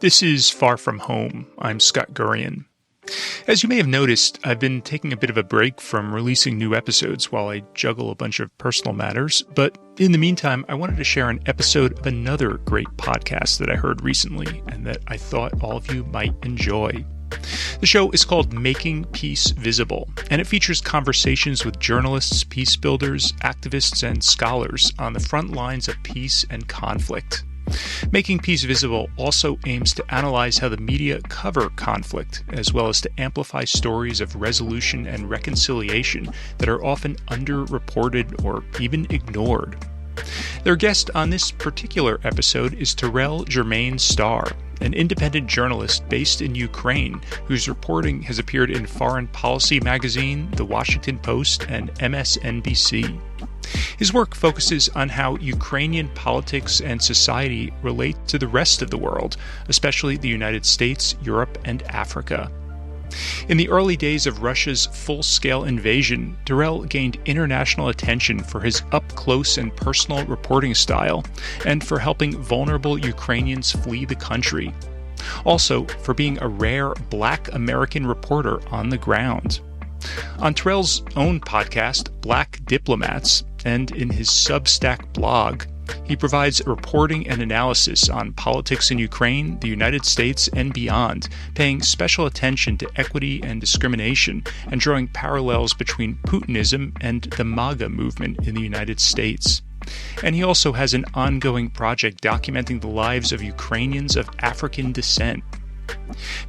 This is Far From Home. I'm Scott Gurian. As you may have noticed, I've been taking a bit of a break from releasing new episodes while I juggle a bunch of personal matters, but in the meantime, I wanted to share an episode of another great podcast that I heard recently and that I thought all of you might enjoy. The show is called Making Peace Visible, and it features conversations with journalists, peace builders, activists, and scholars on the front lines of peace and conflict. Making Peace Visible also aims to analyze how the media cover conflict, as well as to amplify stories of resolution and reconciliation that are often underreported or even ignored. Their guest on this particular episode is Terrell Jermaine Starr, an independent journalist based in Ukraine whose reporting has appeared in Foreign Policy magazine, The Washington Post, and MSNBC. His work focuses on how Ukrainian politics and society relate to the rest of the world, especially the United States, Europe, and Africa. In the early days of Russia's full-scale invasion, Terrell gained international attention for his up-close and personal reporting style, and for helping vulnerable Ukrainians flee the country. Also, for being a rare Black American reporter on the ground. On Terrell's own podcast, Black Diplomats, and in his Substack blog, he provides reporting and analysis on politics in Ukraine, the United States, and beyond, paying special attention to equity and discrimination, and drawing parallels between Putinism and the MAGA movement in the United States. And he also has an ongoing project documenting the lives of Ukrainians of African descent.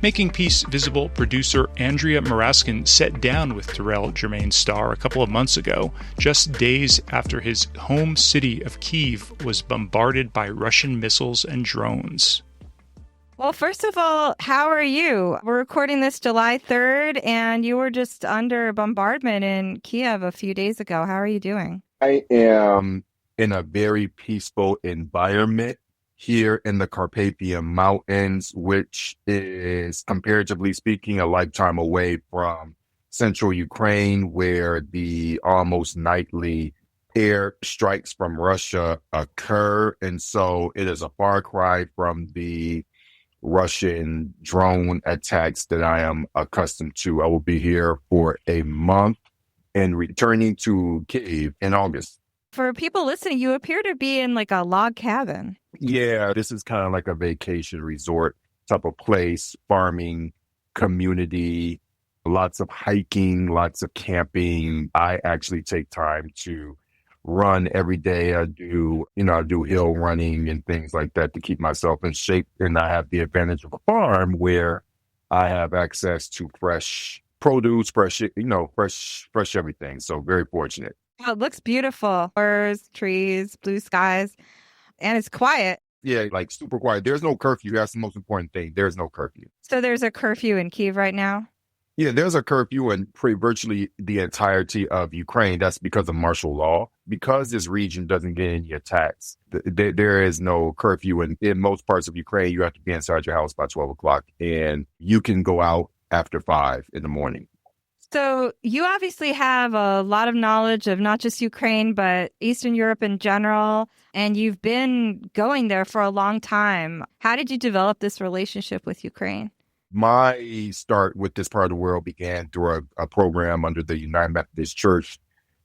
Making Peace Visible producer Andrea Maraskin sat down with Terrell Jermaine Starr a couple of months ago, just days after his home city of Kyiv was bombarded by Russian missiles and drones. Well, first of all, how are you? We're recording this July 3rd, and you were just under bombardment in Kyiv a few days ago. How are you doing? I am in a very peaceful environment here in the Carpathian Mountains, which is, comparatively speaking, a lifetime away from central Ukraine, where the almost nightly air strikes from Russia occur. And so it is a far cry from the Russian drone attacks that I am accustomed to. I will be here for a month and returning to Kyiv in August. For people listening, you appear to be in like a log cabin. Yeah, this is kind of like a vacation resort type of place, farming community, lots of hiking, lots of camping. I actually take time to run every day. I do hill running and things like that to keep myself in shape. And I have the advantage of a farm where I have access to fresh produce, fresh everything. So very fortunate. Oh, it looks beautiful. Flowers, trees, blue skies, and it's quiet. Yeah, like super quiet. There's no curfew. That's the most important thing. There's no curfew. So there's a curfew in Kyiv right now? Yeah, there's a curfew in virtually the entirety of Ukraine. That's because of martial law. Because this region doesn't get any attacks, there is no curfew. And in most parts of Ukraine, you have to be inside your house by 12 o'clock. And you can go out after 5 in the morning. So you obviously have a lot of knowledge of not just Ukraine, but Eastern Europe in general, and you've been going there for a long time. How did you develop this relationship with Ukraine? My start with this part of the world began through a program under the United Methodist Church.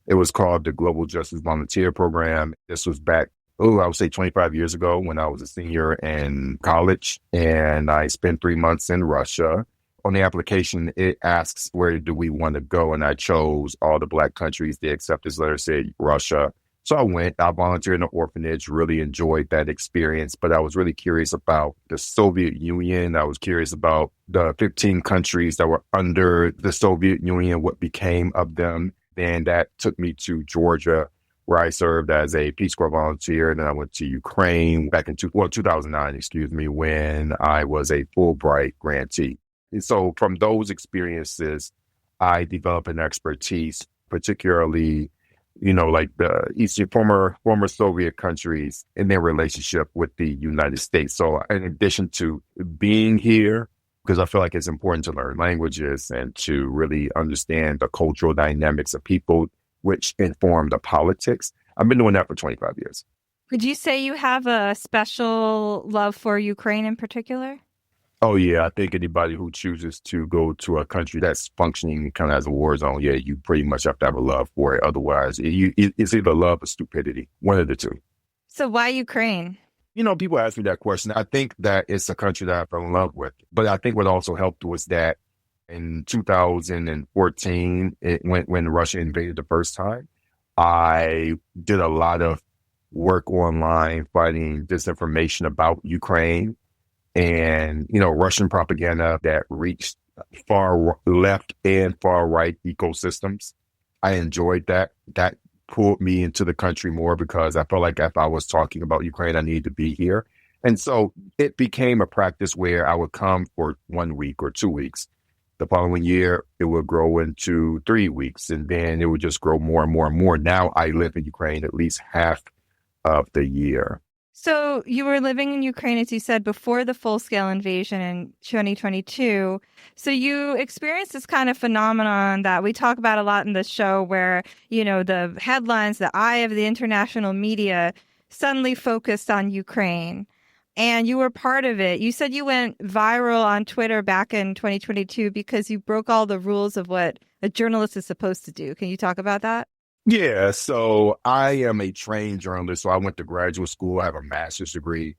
It was called the Global Justice Volunteer Program. This was back, I would say 25 years ago when I was a senior in college, and I spent 3 months in Russia. On the application, it asks, where do we want to go? And I chose all the Black countries. The acceptance letter said Russia. So I went, I volunteered in an orphanage, really enjoyed that experience. But I was really curious about the Soviet Union. I was curious about the 15 countries that were under the Soviet Union, what became of them. And that took me to Georgia, where I served as a Peace Corps volunteer. And then I went to Ukraine back in 2009, when I was a Fulbright grantee. And so from those experiences, I developed an expertise, particularly, like the former Soviet countries and their relationship with the United States. So in addition to being here, because I feel like it's important to learn languages and to really understand the cultural dynamics of people, which inform the politics, I've been doing that for 25 years. Would you say you have a special love for Ukraine in particular? Oh, yeah. I think anybody who chooses to go to a country that's functioning kind of as a war zone, yeah, you pretty much have to have a love for it. Otherwise, it's either love or stupidity, one of the two. So why Ukraine? People ask me that question. I think that it's a country that I fell in love with. But I think what also helped was that in 2014, when Russia invaded the first time, I did a lot of work online fighting disinformation about Ukraine and, Russian propaganda that reached far left and far right ecosystems. I enjoyed that. That pulled me into the country more because I felt like if I was talking about Ukraine, I needed to be here. And so it became a practice where I would come for 1 week or 2 weeks. The following year, it would grow into 3 weeks, and then it would just grow more and more and more. Now I live in Ukraine at least half of the year. So you were living in Ukraine, as you said, before the full-scale invasion in 2022. So you experienced this kind of phenomenon that we talk about a lot in the show where, the headlines, the eye of the international media suddenly focused on Ukraine. And you were part of it. You said you went viral on Twitter back in 2022 because you broke all the rules of what a journalist is supposed to do. Can you talk about that? Yeah, so I am a trained journalist. So I went to graduate school. I have a master's degree.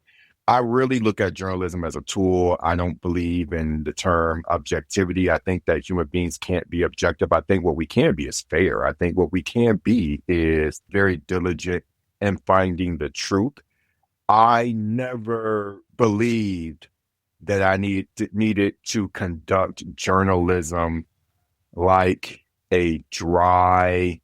I really look at journalism as a tool. I don't believe in the term objectivity. I think that human beings can't be objective. I think what we can be is fair. I think what we can be is very diligent in finding the truth. I never believed that I needed to conduct journalism like a dry,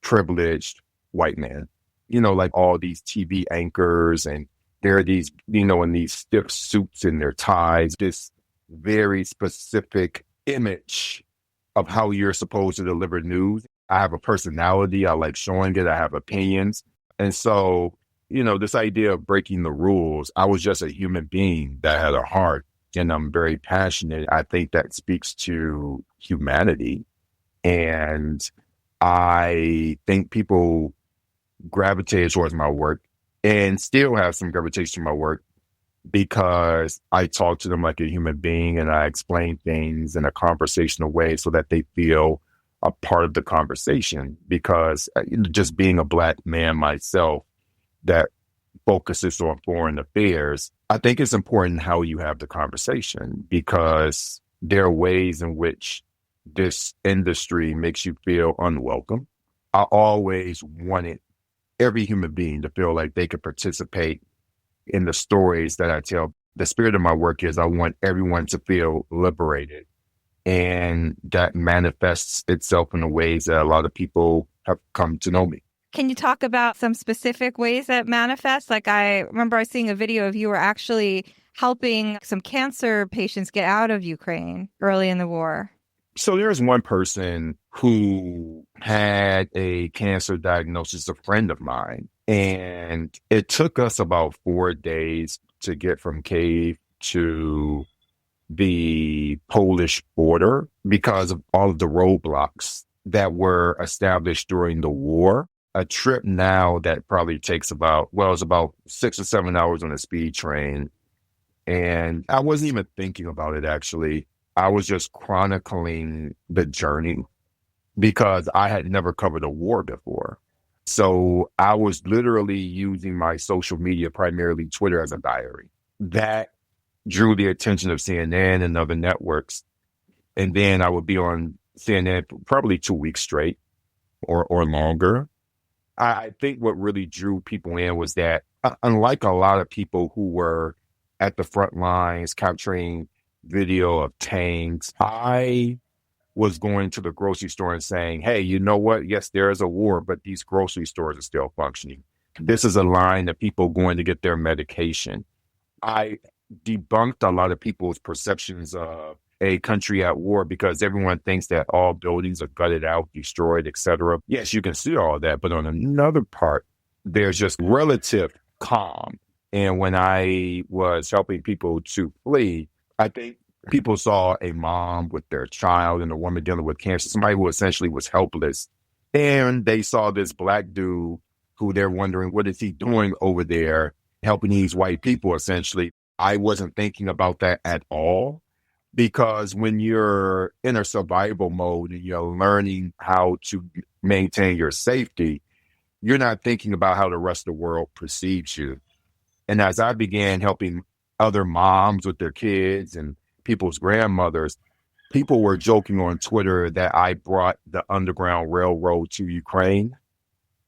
privileged white man. Like all these TV anchors, and there are these, in these stiff suits and their ties, this very specific image of how you're supposed to deliver news. I have a personality. I like showing it. I have opinions. And so, this idea of breaking the rules, I was just a human being that had a heart, and I'm very passionate. I think that speaks to humanity. And I think people gravitated towards my work and still have some gravitation to my work because I talk to them like a human being and I explain things in a conversational way so that they feel a part of the conversation. Because just being a Black man myself that focuses on foreign affairs, I think it's important how you have the conversation, because there are ways in which this industry makes you feel unwelcome. I always wanted every human being to feel like they could participate in the stories that I tell. The spirit of my work is I want everyone to feel liberated. And that manifests itself in the ways that a lot of people have come to know me. Can you talk about some specific ways that manifest? Like I remember seeing a video of you were actually helping some cancer patients get out of Ukraine early in the war. So there's one person who had a cancer diagnosis, a friend of mine, and it took us about 4 days to get from Kyiv to the Polish border because of all of the roadblocks that were established during the war. A trip now that probably takes it's about 6 or 7 hours on a speed train. And I wasn't even thinking about it, actually. I was just chronicling the journey because I had never covered a war before. So I was literally using my social media, primarily Twitter, as a diary. That drew the attention of CNN and other networks. And then I would be on CNN for probably 2 weeks straight or longer. I think what really drew people in was that, unlike a lot of people who were at the front lines capturing video of tanks, I was going to the grocery store and saying, hey, you know what? Yes, there is a war, but these grocery stores are still functioning. This is a line of people going to get their medication. I debunked a lot of people's perceptions of a country at war because everyone thinks that all buildings are gutted out, destroyed, etc. Yes, you can see all that, but on another part, there's just relative calm. And when I was helping people to flee, I think people saw a mom with their child and a woman dealing with cancer, somebody who essentially was helpless. And they saw this Black dude who they're wondering, what is he doing over there helping these white people, essentially. I wasn't thinking about that at all, because when you're in a survival mode and you're learning how to maintain your safety, you're not thinking about how the rest of the world perceives you. And as I began helping other moms with their kids and people's grandmothers, people were joking on Twitter that I brought the Underground Railroad to Ukraine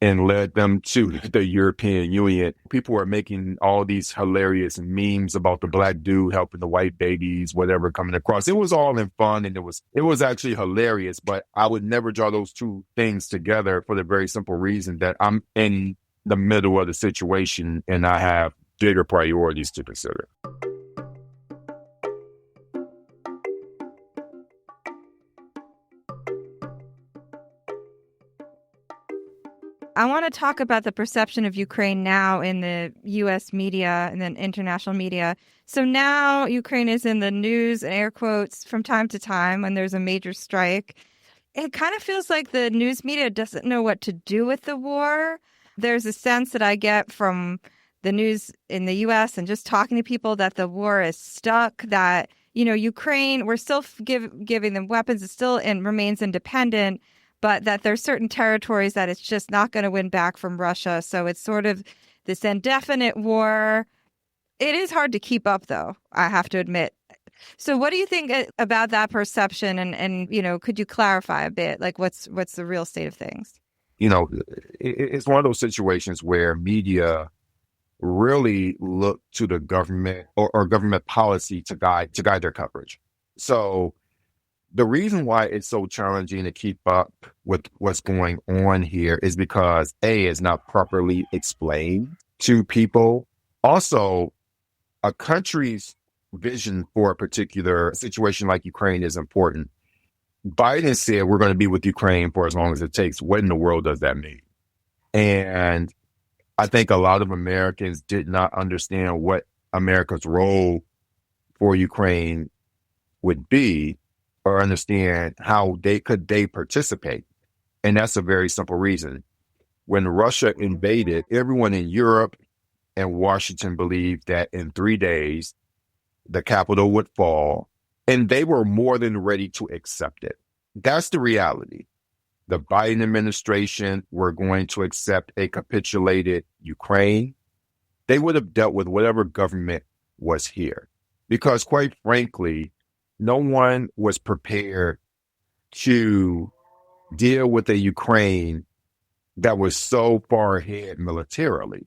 and led them to the European Union. People were making all these hilarious memes about the black dude helping the white babies, whatever, coming across. It was all in fun, and it was actually hilarious, but I would never draw those two things together for the very simple reason that I'm in the middle of the situation and I have bigger priorities to consider. I want to talk about the perception of Ukraine now in the U.S. media and then international media. So now Ukraine is in the news, air quotes, from time to time when there's a major strike. It kind of feels like the news media doesn't know what to do with the war. There's a sense that I get from the news in the U.S. and just talking to people that the war is stuck, that, Ukraine, we're still giving them weapons, it still remains independent, but that there's certain territories that it's just not going to win back from Russia. So it's sort of this indefinite war. It is hard to keep up, though, I have to admit. So what do you think about that perception? And could you clarify a bit? Like, what's the real state of things? It's one of those situations where media really look to the government or government policy to guide their coverage. So the reason why it's so challenging to keep up with what's going on here is because A, it's not properly explained to people. Also, a country's vision for a particular situation like Ukraine is important. Biden said we're going to be with Ukraine for as long as it takes. What in the world does that mean? And I think a lot of Americans did not understand what America's role for Ukraine would be, or understand how they participate. And that's a very simple reason. When Russia invaded, everyone in Europe and Washington believed that in 3 days, the capital would fall, and they were more than ready to accept it. That's the reality. The Biden administration were going to accept a capitulated Ukraine. They would have dealt with whatever government was here. Because quite frankly, no one was prepared to deal with a Ukraine that was so far ahead militarily.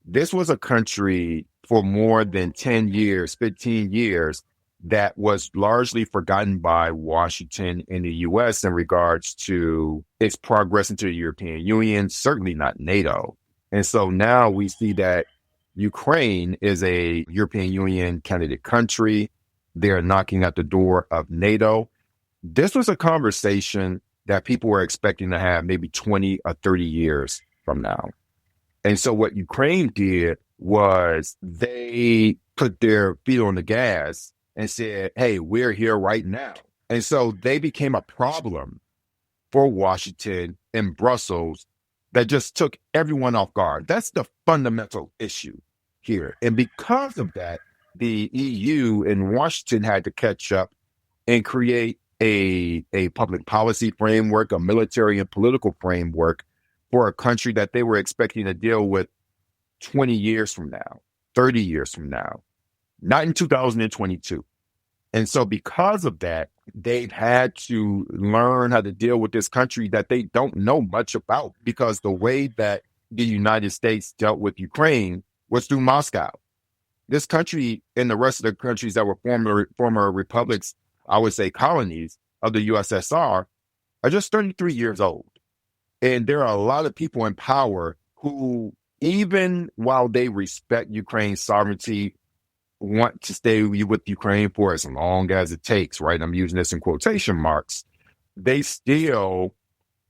This was a country for more than 10 years, 15 years, that was largely forgotten by Washington and the U.S. in regards to its progress into the European Union, certainly not NATO. And so now we see that Ukraine is a European Union candidate country. They're knocking at the door of NATO. This was a conversation that people were expecting to have maybe 20 or 30 years from now. And so what Ukraine did was they put their feet on the gas and said, hey, we're here right now. And so they became a problem for Washington and Brussels that just took everyone off guard. That's the fundamental issue here. And because of that, the EU and Washington had to catch up and create a public policy framework, a military and political framework for a country that they were expecting to deal with 20 years from now, 30 years from now, not in 2022. And so because of that, they've had to learn how to deal with this country that they don't know much about, because the way that the United States dealt with Ukraine was through Moscow. This country and the rest of the countries that were former republics, I would say colonies of the USSR, are just 33 years old. And there are a lot of people in power who, even while they respect Ukraine's sovereignty, want to stay with Ukraine for as long as it takes, right? I'm using this in quotation marks. They still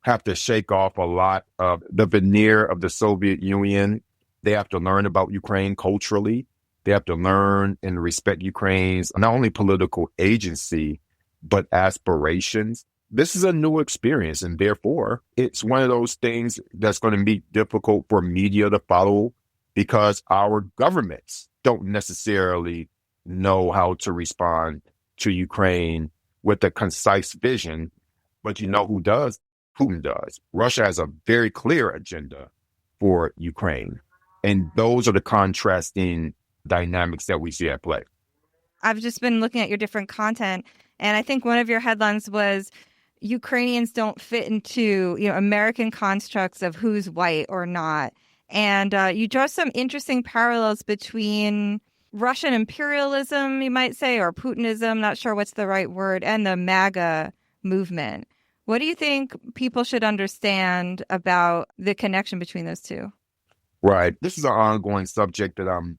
have to shake off a lot of the veneer of the Soviet Union. They have to learn about Ukraine culturally. They have to learn and respect Ukraine's not only political agency, but aspirations. This is a new experience, and therefore, it's one of those things that's going to be difficult for media to follow because our governments don't necessarily know how to respond to Ukraine with a concise vision. But you know who does? Putin does. Russia has a very clear agenda for Ukraine. And those are the contrasting dynamics that we see at play. I've just been looking at your different content, and I think one of your headlines was Ukrainians don't fit into, American constructs of who's white or not. And you draw some interesting parallels between Russian imperialism, you might say, or Putinism, not sure what's the right word, and the MAGA movement. What do you think people should understand about the connection between those two? Right. This is an ongoing subject that I'm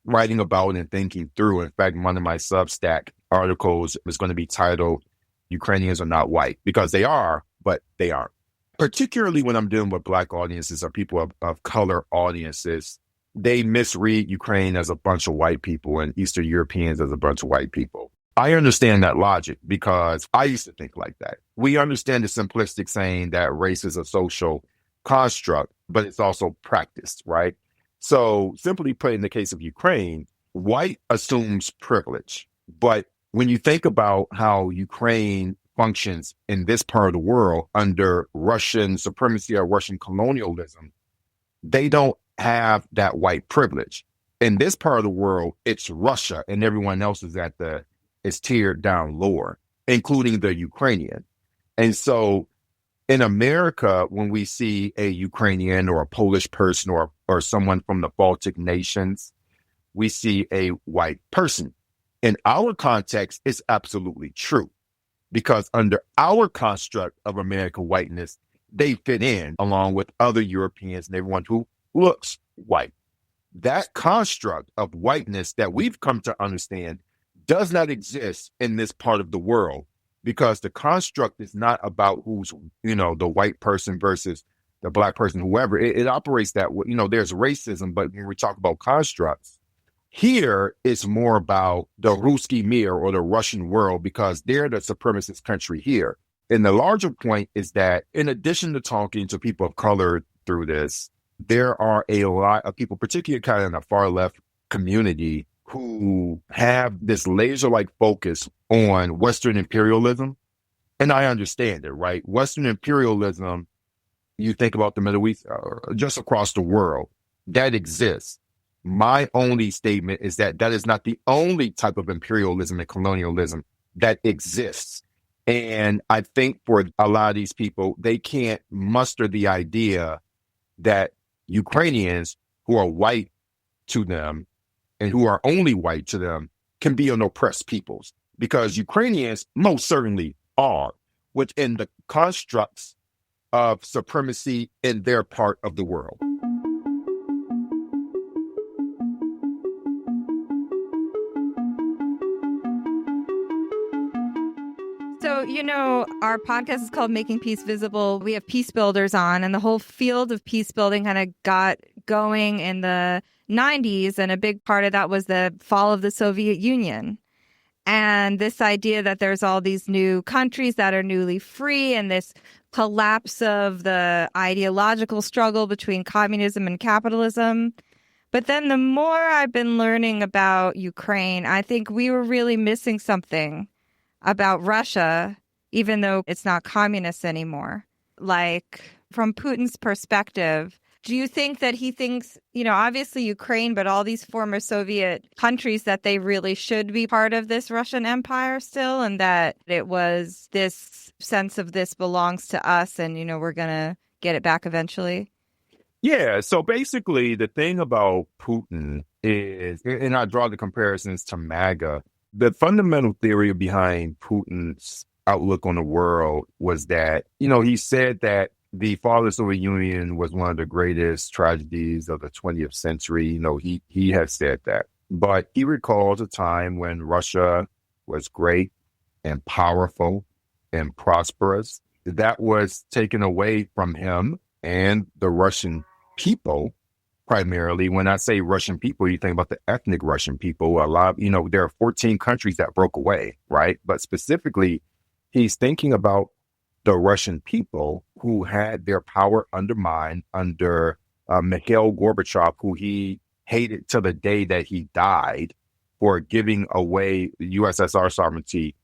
writing about and thinking through. In fact, one of my Substack articles is going to be titled Ukrainians Are Not White, because they are, but they aren't. Particularly when I'm dealing with Black audiences or people of color audiences, they misread Ukraine as a bunch of white people and Eastern Europeans as a bunch of white people. I understand that logic because I used to think like that. We understand the simplistic saying that race is a social construct, but it's also practiced, right? So simply put, in the case of Ukraine, white assumes privilege. But when you think about how Ukraine functions in this part of the world under Russian supremacy or Russian colonialism, they don't have that white privilege. In this part of the world, it's Russia and everyone else is tiered down lower, including the Ukrainian. And so in America, when we see a Ukrainian or a Polish person or someone from the Baltic nations, we see a white person. In our context, it's absolutely true, because under our construct of American whiteness, they fit in along with other Europeans and everyone who looks white. That construct of whiteness that we've come to understand does not exist in this part of the world, because the construct is not about who's, the white person versus the Black person, whoever. It operates that way. There's racism, but when we talk about constructs, here it's more about the Ruski Mir or the Russian world, because they're the supremacist country here. And the larger point is that in addition to talking to people of color through this, there are a lot of people, particularly kind of in the far left community, who have this laser-like focus on Western imperialism. And I understand it, right? Western imperialism, you think about the Middle East, just across the world, that exists. My only statement is that is not the only type of imperialism and colonialism that exists. And I think for a lot of these people, they can't muster the idea that Ukrainians who are white to them and who are only white to them can be an oppressed peoples, because Ukrainians most certainly are within the constructs of supremacy in their part of the world. So, our podcast is called Making Peace Visible. We have peace builders on, and the whole field of peace building kind of got going in the 90s. And a big part of that was the fall of the Soviet Union. And this idea that there's all these new countries that are newly free, and this collapse of the ideological struggle between communism and capitalism. But then the more I've been learning about Ukraine, I think we were really missing something about Russia, even though it's not communist anymore. Like, from Putin's perspective, do you think that he thinks, obviously Ukraine, but all these former Soviet countries, that they really should be part of this Russian empire still, and that it was this sense of this belongs to us and, we're going to get it back eventually? Yeah. So basically, the thing about Putin is, and I draw the comparisons to MAGA, the fundamental theory behind Putin's outlook on the world was that, he said that the fall of the Soviet Union was one of the greatest tragedies of the 20th century. He has said that. But he recalls a time when Russia was great and powerful and prosperous. That was taken away from him and the Russian people. Primarily, when I say Russian people, you think about the ethnic Russian people. A lot, there are 14 countries that broke away, right? But specifically, he's thinking about the Russian people who had their power undermined under Mikhail Gorbachev, who he hated to the day that he died for giving away USSR sovereignty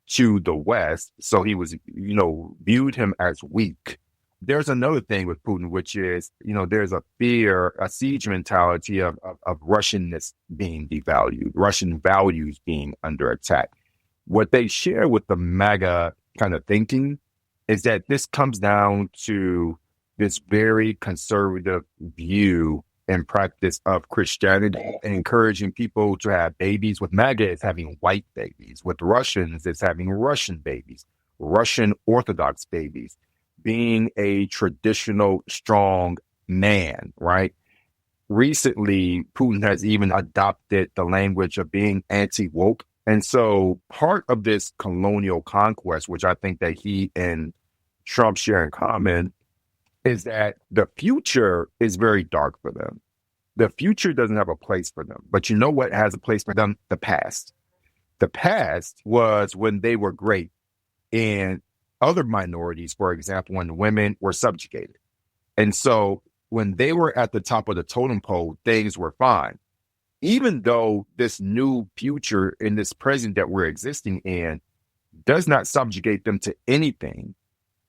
to the West. So he was, viewed him as weak. There's another thing with Putin, which is, there's a fear, a siege mentality of Russianness being devalued, Russian values being under attack. What they share with the MAGA kind of thinking is that this comes down to this very conservative view and practice of Christianity, encouraging people to have babies. With MAGA, it's having white babies. With Russians, it's having Russian babies, Russian Orthodox babies, being a traditional strong man, right? Recently, Putin has even adopted the language of being anti-woke. And so part of this colonial conquest, which I think that he and Trump share in common, is that the future is very dark for them. The future doesn't have a place for them. But you know what has a place for them? The past. The past was when they were great. And other minorities, for example, when women were subjugated. And so when they were at the top of the totem pole, things were fine. Even though this new future in this present that we're existing in does not subjugate them to anything,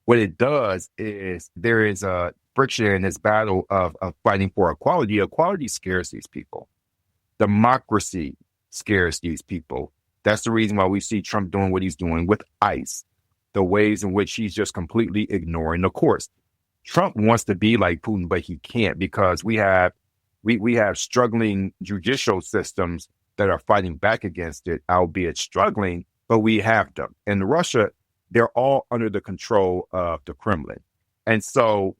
what it does is there is a friction in this battle of fighting for equality. Equality scares these people. Democracy scares these people. That's the reason why we see Trump doing what he's doing with ICE, the ways in which he's just completely ignoring the courts. Trump wants to be like Putin, but he can't because we have struggling judicial systems that are fighting back against it, albeit struggling, but we have them. In Russia, they're all under the control of the Kremlin. And so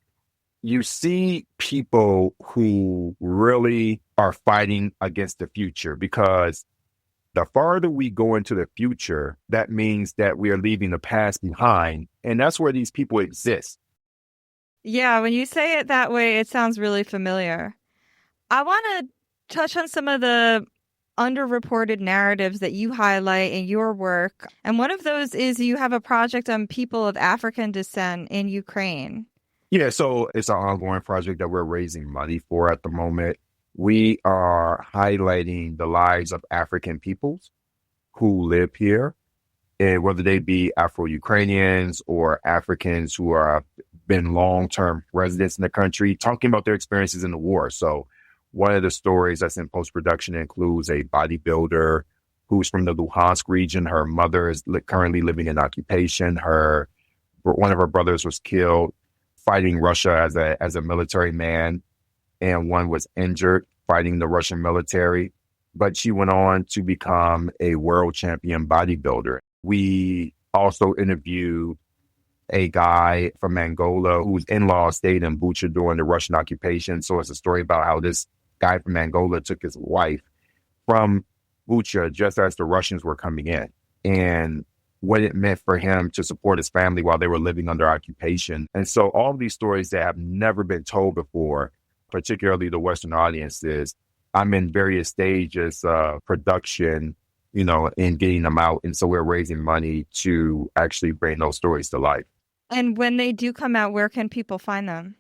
you see people who really are fighting against the future because the farther we go into the future, that means that we are leaving the past behind. And that's where these people exist. Yeah, when you say it that way, it sounds really familiar. I want to touch on some of the underreported narratives that you highlight in your work. And one of those is you have a project on people of African descent in Ukraine. Yeah, so it's an ongoing project that we're raising money for at the moment. We are highlighting the lives of African peoples who live here, and whether they be Afro-Ukrainians or Africans who are been long-term residents in the country, talking about their experiences in the war. So one of the stories that's in post-production includes a bodybuilder who's from the Luhansk region. Her mother is currently living in occupation. One of her brothers was killed fighting Russia as a military man, and one was injured fighting the Russian military. But she went on to become a world champion bodybuilder. We also interviewed a guy from Angola whose in-laws stayed in Bucha during the Russian occupation. So it's a story about how this guy from Angola took his wife from Bucha just as the Russians were coming in, and what it meant for him to support his family while they were living under occupation. And so all of these stories that have never been told before, particularly the Western audiences, I'm in various stages of production, in getting them out. And so we're raising money to actually bring those stories to life. And when they do come out, where can people find them?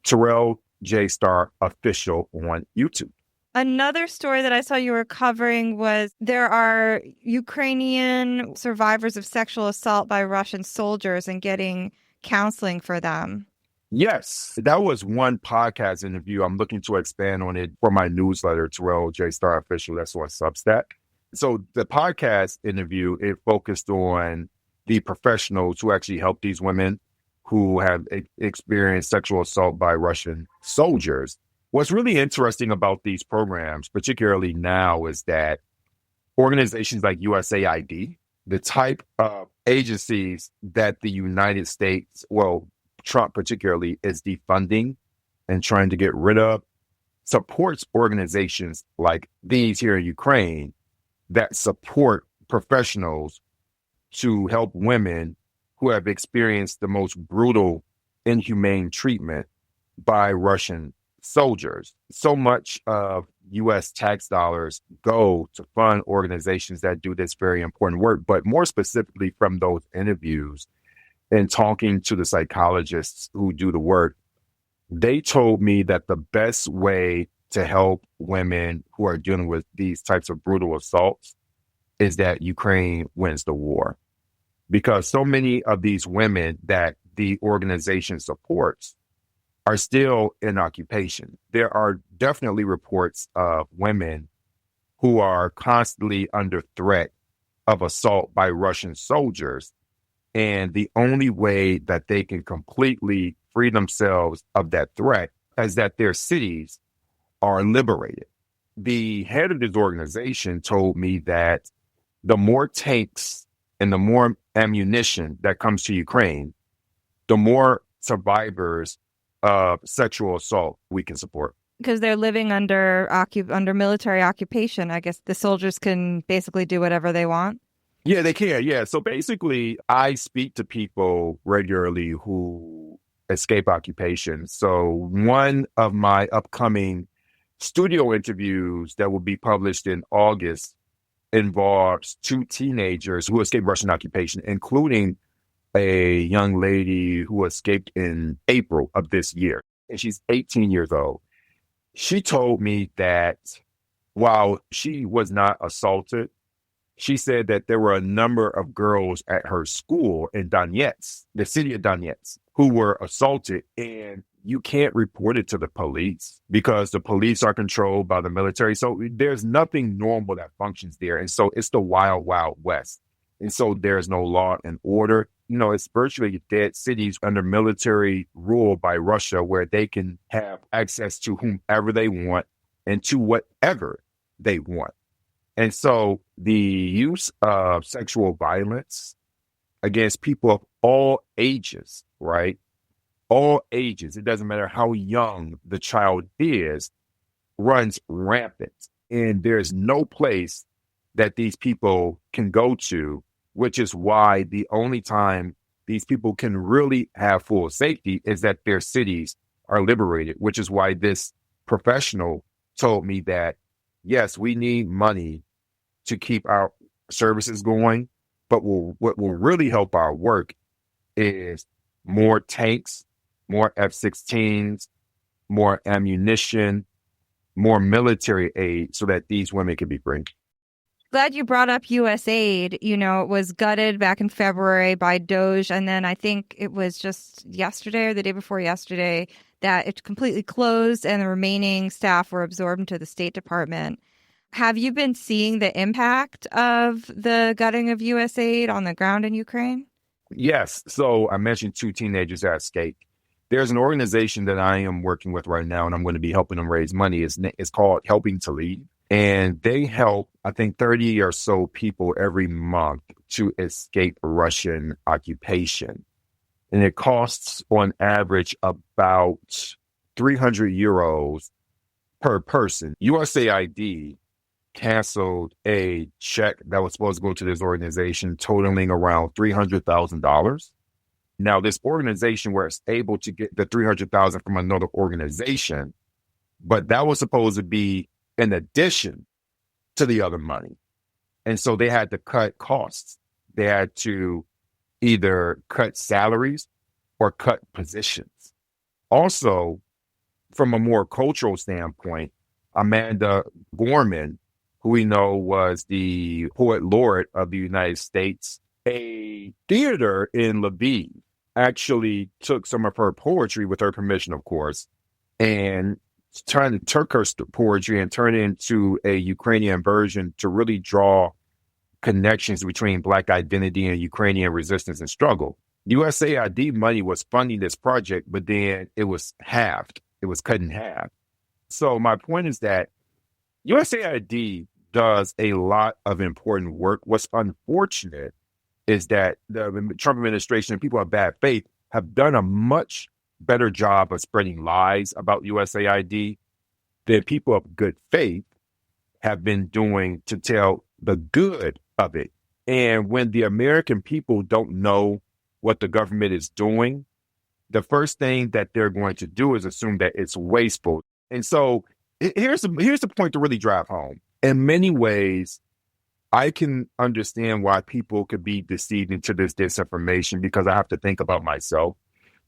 Terrell J. Starr Official on YouTube. Another story that I saw you were covering was there are Ukrainian survivors of sexual assault by Russian soldiers and getting counseling for them. Yes, that was one podcast interview. I'm looking to expand on it for my newsletter, Terrell J. Starr Official. That's on Substack. So the podcast interview, it focused on the professionals who actually help these women who have experienced sexual assault by Russian soldiers. What's really interesting about these programs, particularly now, is that organizations like USAID, the type of agencies that the United States, Trump particularly, is defunding and trying to get rid of, supports organizations like these here in Ukraine that support professionals to help women who have experienced the most brutal, inhumane treatment by Russian soldiers. So much of U.S. tax dollars go to fund organizations that do this very important work. But more specifically from those interviews and talking to the psychologists who do the work, They told me that the best way to help women who are dealing with these types of brutal assaults is that Ukraine wins the war. Because so many of these women that the organization supports are still in occupation. There are definitely reports of women who are constantly under threat of assault by Russian soldiers. And the only way that they can completely free themselves of that threat is that their cities are liberated. The head of this organization told me that the more tanks and the more ammunition that comes to Ukraine, the more survivors of sexual assault we can support. Because they're living under military occupation. I guess the soldiers can basically do whatever they want. Yeah, they can. Yeah. So basically, I speak to people regularly who escape occupation. So one of my upcoming studio interviews that will be published in August involves two teenagers who escaped Russian occupation, including a young lady who escaped in April of this year. And she's 18 years old. She told me that while she was not assaulted, she said that there were a number of girls at her school in Donetsk, the city of Donetsk, who were assaulted, and you can't report it to the police because the police are controlled by the military. So there's nothing normal that functions there. And so it's the wild, wild west. And so there's no law and order. You know, it's virtually dead cities under military rule by Russia where they can have access to whomever they want and to whatever they want. And so the use of sexual violence against people of all ages, right? All ages, it doesn't matter how young the child is, runs rampant. And there's no place that these people can go to, which is why the only time these people can really have full safety is that their cities are liberated, which is why this professional told me that, yes, we need money to keep our services going, but what will really help our work is more tanks, more F-16s, more ammunition, more military aid so that these women can be free. Glad you brought up USAID. You know, it was gutted back in February by Doge. And then I think it was just yesterday or the day before yesterday that it completely closed and the remaining staff were absorbed into the State Department. Have you been seeing the impact of the gutting of USAID on the ground in Ukraine? Yes. So I mentioned two teenagers that escaped. There's an organization that I am working with right now, and I'm going to be helping them raise money. It's called Helping to Lead. And they help, I think, 30 or so people every month to escape Russian occupation. And it costs on average about 300 euros per person. USAID canceled a check that was supposed to go to this organization totaling around $300,000. Now, this organization was able to get the $300,000 from another organization, but that was supposed to be in addition to the other money. And so they had to cut costs. They had to either cut salaries or cut positions. Also, from a more cultural standpoint, Amanda Gorman, who we know was the poet laureate of the United States, a theater in Lviv actually took some of her poetry, with her permission, of course, and trying to take her poetry and turn it into a Ukrainian version to really draw connections between Black identity and Ukrainian resistance and struggle. USAID money was funding this project, but then it was halved. It was cut in half. So my point is that USAID does a lot of important work. What's unfortunate is that the Trump administration and people of bad faith have done a much better job of spreading lies about USAID than people of good faith have been doing to tell the good of it. And when the American people don't know what the government is doing, the first thing that they're going to do is assume that it's wasteful. And so here's the point to really drive home. In many ways, I can understand why people could be deceived into this disinformation because I have to think about myself.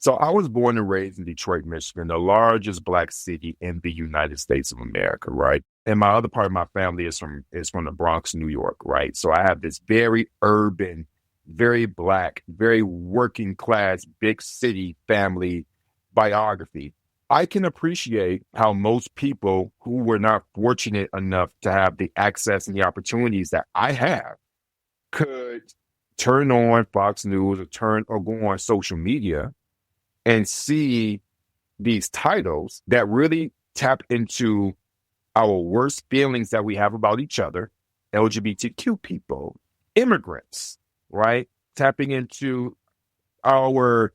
So I was born and raised in Detroit, Michigan, the largest Black city in the United States of America, right? And my other part of my family is from the Bronx, New York, right? So I have this very urban, very Black, very working class, big city family biography. I can appreciate how most people who were not fortunate enough to have the access and the opportunities that I have could turn on Fox News or go on social media and see these titles that really tap into our worst feelings that we have about each other, LGBTQ people, immigrants, right? Tapping into our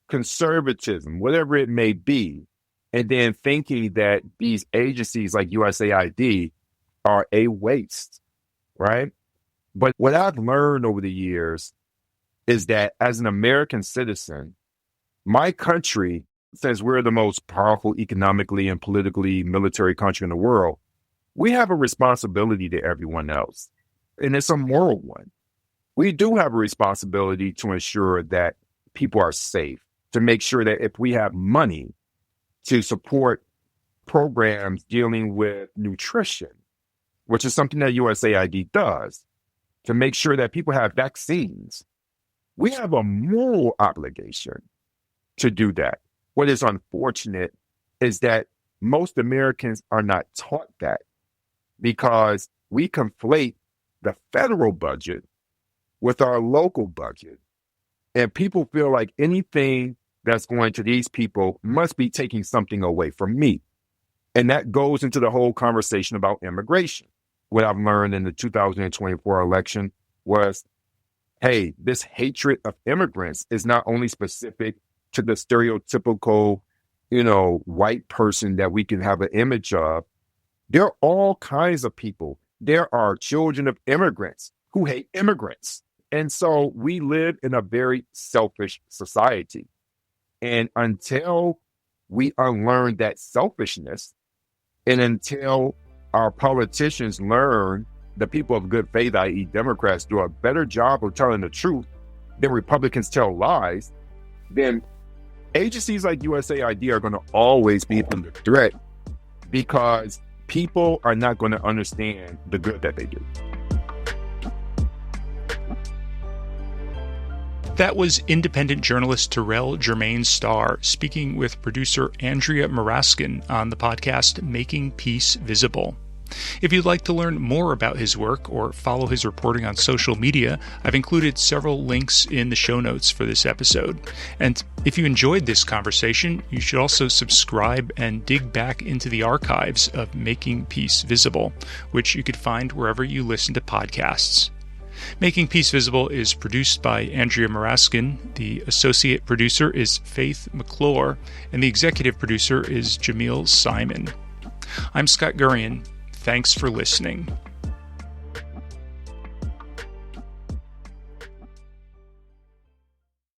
conservatism, whatever it may be, and then thinking that these agencies like USAID are a waste, right? But what I've learned over the years is that as an American citizen, my country, since we're the most powerful economically and politically military country in the world, we have a responsibility to everyone else. And it's a moral one. We do have a responsibility to ensure that people are safe, to make sure that if we have money to support programs dealing with nutrition, which is something that USAID does, to make sure that people have vaccines, we have a moral obligation to do that. What is unfortunate is that most Americans are not taught that because we conflate the federal budget with our local budget. And people feel like anything that's going to these people must be taking something away from me. And that goes into the whole conversation about immigration. What I've learned in the 2024 election was, hey, this hatred of immigrants is not only specific to the stereotypical, white person that we can have an image of. There are all kinds of people. There are children of immigrants who hate immigrants. And so we live in a very selfish society. And until we unlearn that selfishness, and until our politicians learn, the people of good faith, i.e. Democrats, do a better job of telling the truth than Republicans tell lies, then agencies like USAID are going to always be under threat because people are not going to understand the good that they do. That was independent journalist Terrell Jermaine Starr speaking with producer Andrea Maraskin on the podcast Making Peace Visible. If you'd like to learn more about his work or follow his reporting on social media, I've included several links in the show notes for this episode. And if you enjoyed this conversation, you should also subscribe and dig back into the archives of Making Peace Visible, which you could find wherever you listen to podcasts. Making Peace Visible is produced by Andrea Maraskin, the associate producer is Faith McClure, and the executive producer is Jamil Simon. I'm Scott Gurian. Thanks for listening.